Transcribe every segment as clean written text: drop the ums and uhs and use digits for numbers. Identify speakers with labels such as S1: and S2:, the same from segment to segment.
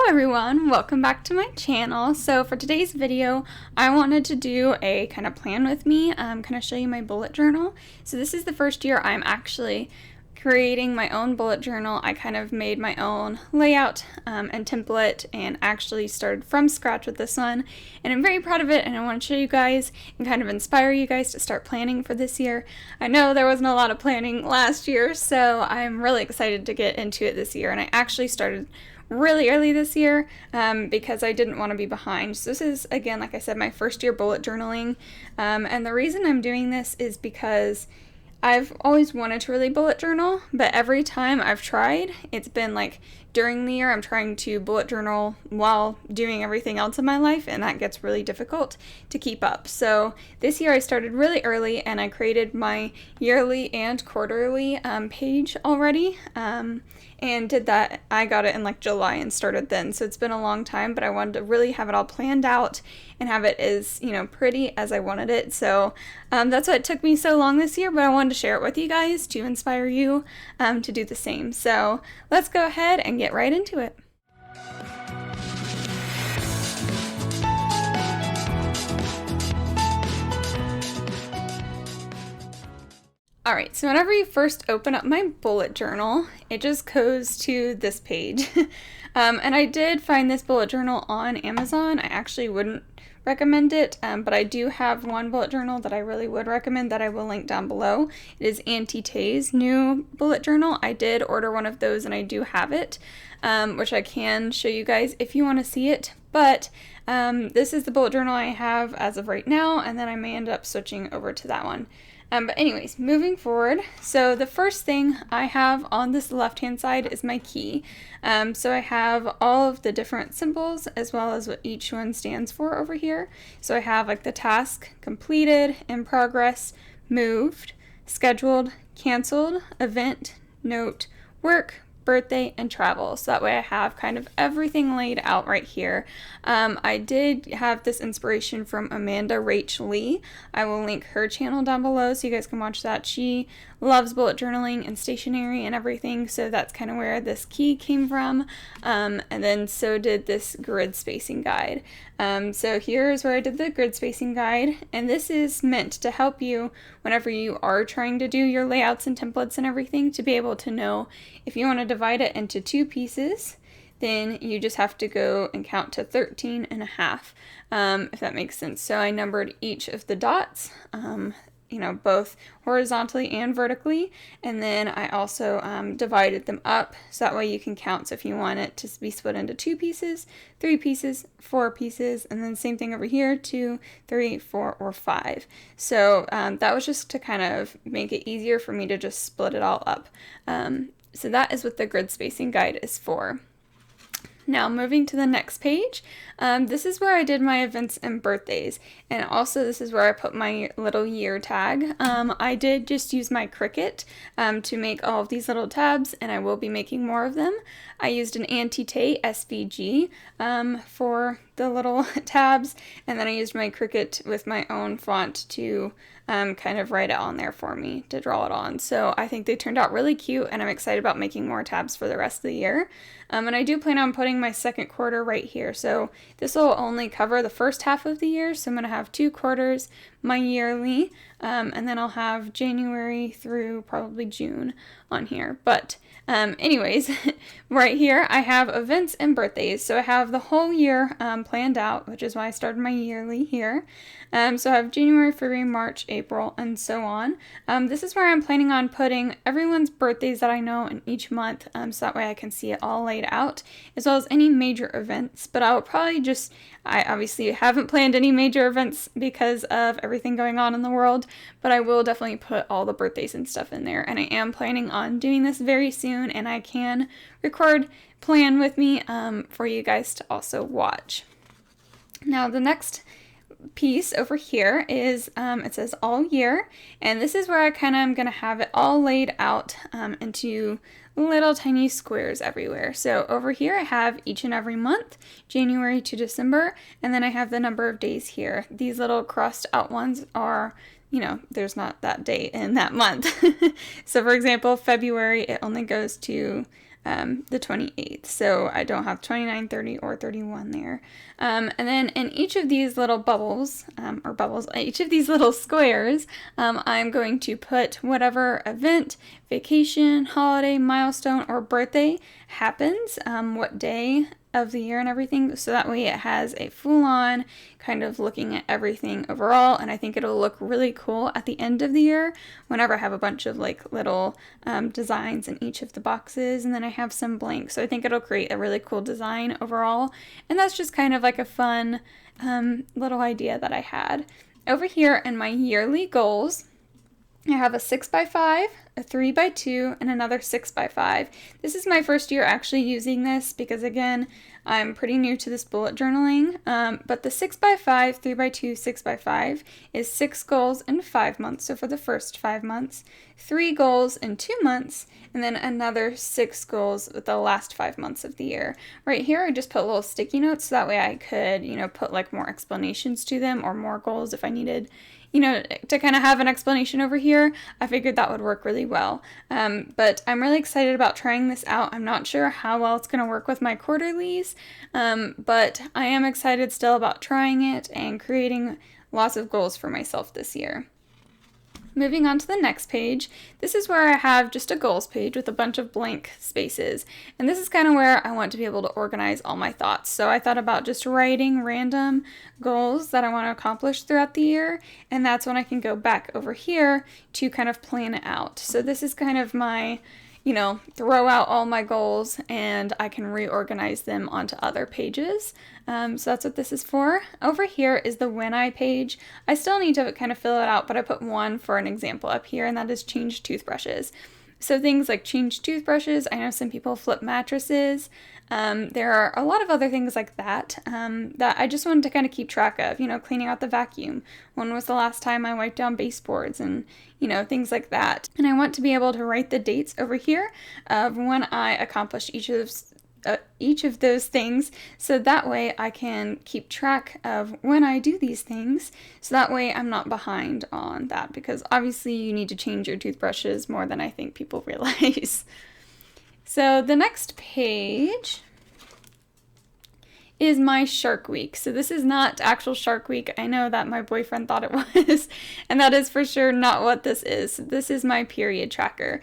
S1: everyone, welcome back to my channel. So for today's video, I wanted to do a kind of plan with me, kind of show you my bullet journal. So this is the first year I'm actually creating my own bullet journal. I kind of made my own layout and template and actually started from scratch with this one, and I'm very proud of it, and I want to show you guys and kind of inspire you guys to start planning for this year. I know there wasn't a lot of planning last year, so I'm really excited to get into it this year, and I actually started really early this year because I didn't want to be behind. So this is, again, like I said, my first year bullet journaling, and the reason I'm doing this is because I've always wanted to really bullet journal, but every time I've tried, it's been like during the year I'm trying to bullet journal while doing everything else in my life, and that gets really difficult to keep up. So this year I started really early, and I created my yearly and quarterly page already, and did that. I got it in like July and started then, so it's been a long time, but I wanted to really have it all planned out and have it as, pretty as I wanted it. So that's why it took me so long this year, but I wanted to share it with you guys to inspire you to do the same. So let's go ahead and get right into it. Alright, so whenever you first open up my bullet journal, it just goes to this page. And I did find this bullet journal on Amazon. I actually wouldn't recommend it, but I do have one bullet journal that I really would recommend that I will link down below. It is Auntie Tay's new bullet journal. I did order one of those and I do have it, which I can show you guys if you want to see it. But this is the bullet journal I have as of right now, and then I may end up switching over to that one. But anyways, moving forward, so the first thing I have on this left-hand side is my key. So I have all of the different symbols as well as what each one stands for over here. So I have like the task, completed, in progress, moved, scheduled, canceled, event, note, work, birthday, and travel. So that way I have kind of everything laid out right here. I did have this inspiration from Amanda Rach Lee. I will link her channel down below so you guys can watch that. She loves bullet journaling and stationery and everything, so that's kind of where this key came from. And then so did this grid spacing guide. So here's where I did the grid spacing guide, and this is meant to help you whenever you are trying to do your layouts and templates and everything, to be able to know if you want to divide it into two pieces, then you just have to go and count to 13 and a half, if that makes sense. So I numbered each of the dots, both horizontally and vertically, and then I also divided them up so that way you can count. So if you want it to be split into 2 pieces, 3 pieces, 4 pieces, and then same thing over here, 2, 3, 4, or 5. So that was just to kind of make it easier for me to just split it all up. So that is what the grid spacing guide is for. Now moving to the next page, this is where I did my events and birthdays, and also this is where I put my little year tag. I did just use my Cricut to make all of these little tabs, and I will be making more of them. I used an Auntie Tay SVG for the little tabs, and then I used my Cricut with my own font to kind of write it on there for me to draw it on. So I think they turned out really cute, and I'm excited about making more tabs for the rest of the year. And I do plan on putting my second quarter right here. So this will only cover the first half of the year. So I'm going to have 2 quarters, my yearly, and then I'll have January through probably June on here. But anyways, right here I have events and birthdays. So I have the whole year planned out, which is why I started my yearly here. So I have January, February, March, April, and so on. This is where I'm planning on putting everyone's birthdays that I know in each month, so that way I can see it all laid out, as well as any major events. But I will probably I obviously haven't planned any major events because of everything going on in the world, but I will definitely put all the birthdays and stuff in there, and I am planning on doing this very soon, and I can plan with me for you guys to also watch. Now the next piece over here is it says all year, and this is where I kind of am going to have it all laid out into little tiny squares everywhere. So over here I have each and every month, January to December, and then I have the number of days here. These little crossed out ones are, there's not that day in that month. So for example, February, it only goes to the 28th. So I don't have 29, 30, or 31 there. And then in each of these little bubbles, each of these little squares, I'm going to put whatever event, vacation, holiday, milestone, or birthday happens, what day of the year and everything, so that way it has a full-on kind of looking at everything overall, and I think it'll look really cool at the end of the year whenever I have a bunch of like little designs in each of the boxes, and then I have some blanks, so I think it'll create a really cool design overall, and that's just kind of like a fun little idea that I had. Over here in my yearly goals, I have a 6x5, a 3x2, and another 6x5. This is my first year actually using this because, again, I'm pretty new to this bullet journaling, but the 6x5, 3x2, 6x5 is 6 goals in 5 months, so for the first 5 months, 3 goals in 2 months, and then another 6 goals with the last 5 months of the year. Right here, I just put little sticky notes so that way I could, put like more explanations to them or more goals if I needed to kind of have an explanation over here. I figured that would work really well. But I'm really excited about trying this out. I'm not sure how well it's going to work with my quarterlies, but I am excited still about trying it and creating lots of goals for myself this year. Moving on to the next page, this is where I have just a goals page with a bunch of blank spaces, and this is kind of where I want to be able to organize all my thoughts. So I thought about just writing random goals that I want to accomplish throughout the year, and that's when I can go back over here to kind of plan it out. So this is kind of my throw out all my goals and I can reorganize them onto other pages. So that's what this is for. Over here is the when I page. I still need to kind of fill it out, but I put one for an example up here, and that is change toothbrushes. So things like change toothbrushes, I know some people flip mattresses. There are a lot of other things like that that I just wanted to kind of keep track of, cleaning out the vacuum. When was the last time I wiped down baseboards and, things like that. And I want to be able to write the dates over here of when I accomplished each of those things, so that way I can keep track of when I do these things, so that way I'm not behind on that, because obviously you need to change your toothbrushes more than I think people realize. So the next page is my Shark Week. So this is not actual Shark Week. I know that my boyfriend thought it was, and that is for sure not what this is. This is my period tracker.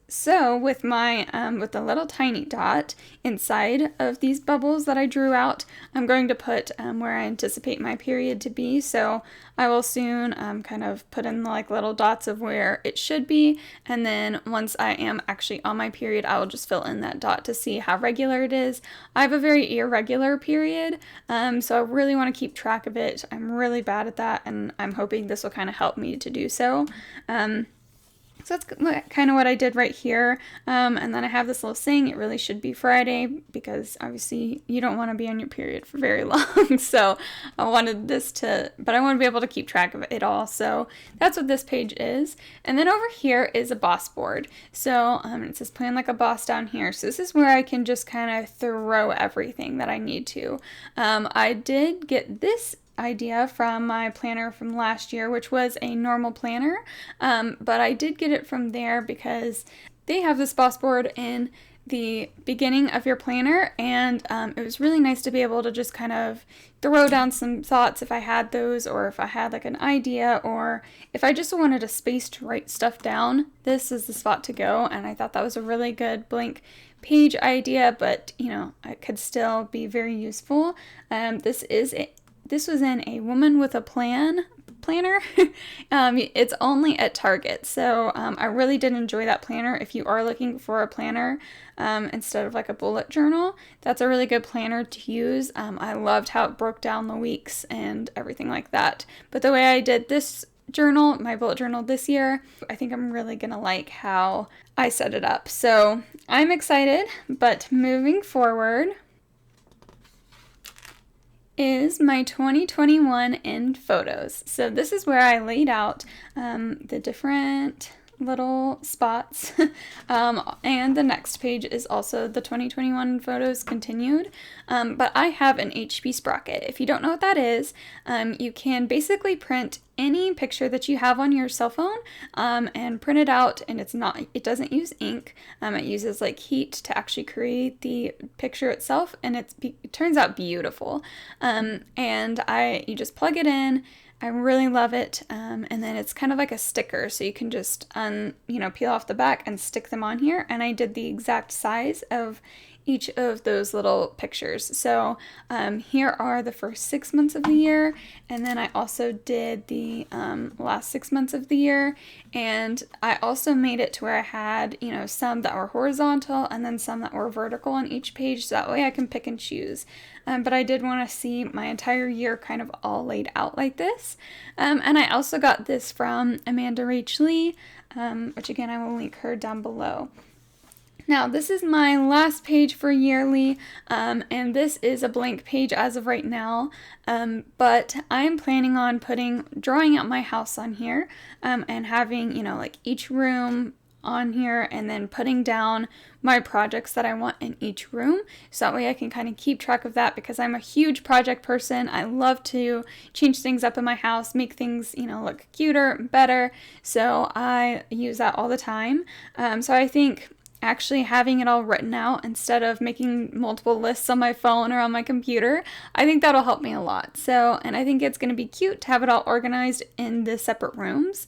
S1: So with my with the little tiny dot inside of these bubbles that I drew out, I'm going to put where I anticipate my period to be. So I will soon kind of put in like little dots of where it should be, and then once I am actually on my period, I will just fill in that dot to see how regular it is. I have a very irregular period, so I really want to keep track of it. I'm really bad at that, and I'm hoping this will kind of help me to do so. So that's kind of what I did right here. And then I have this little saying, it really should be Friday, because obviously you don't want to be on your period for very long. So I wanted but I want to be able to keep track of it all. So that's what this page is. And then over here is a boss board. So it says plan like a boss down here. So this is where I can just kind of throw everything that I need to. I did get this idea from my planner from last year, which was a normal planner, but I did get it from there because they have this boss board in the beginning of your planner, and it was really nice to be able to just kind of throw down some thoughts if I had those, or if I had like an idea, or if I just wanted a space to write stuff down. This is the spot to go, and I thought that was a really good blank page idea, but it could still be very useful. This was in a Woman with a Plan planner. It's only at Target, so I really did enjoy that planner. If you are looking for a planner instead of like a bullet journal, that's a really good planner to use. I loved how it broke down the weeks and everything like that. But the way I did this journal, my bullet journal this year, I think I'm really gonna like how I set it up. So I'm excited, but moving forward is my 2021 in photos. So this is where I laid out the different little spots. And the next page is also the 2021 photos continued. But I have an HB Sprocket. If you don't know what that is, you can basically print any picture that you have on your cell phone and print it out, and it doesn't use ink. It uses like heat to actually create the picture itself, and it turns out beautiful. And you just plug it in. I really love it. And then it's kind of like a sticker, so you can just peel off the back and stick them on here. And I did the exact size of each of those little pictures. So here are the first 6 months of the year, and then I also did the last 6 months of the year, and I also made it to where I had, some that were horizontal and then some that were vertical on each page, so that way I can pick and choose. But I did want to see my entire year kind of all laid out like this. And I also got this from Amanda Rach Lee, which again, I will link her down below. Now, this is my last page for yearly, and this is a blank page as of right now, but I am planning on drawing out my house on here, and having, like each room on here, and then putting down my projects that I want in each room, so that way I can kind of keep track of that, because I'm a huge project person. I love to change things up in my house, make things, look cuter, better, so I use that all the time. So I think actually having it all written out instead of making multiple lists on my phone or on my computer, I think that'll help me a lot. So, and I think it's going to be cute to have it all organized in the separate rooms.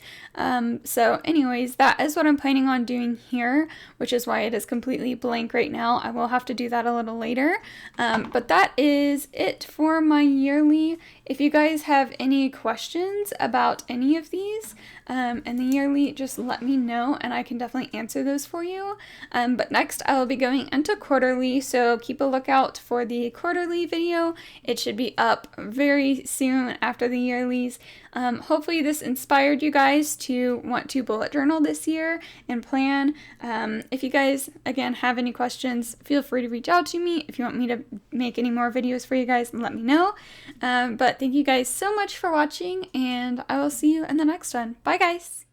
S1: So anyways, that is what I'm planning on doing here, which is why it is completely blank right now. I will have to do that a little later. But that is it for my yearly. If you guys have any questions about any of these and the yearly, just let me know and I can definitely answer those for you. But next I will be going into quarterly, so keep a lookout for the quarterly video. It should be up very soon after the yearlies. Hopefully this inspired you guys to want to bullet journal this year and plan. If you guys, again, have any questions, feel free to reach out to me. If you want me to make any more videos for you guys, let me know. But thank you guys so much for watching, and I will see you in the next one. Bye, guys!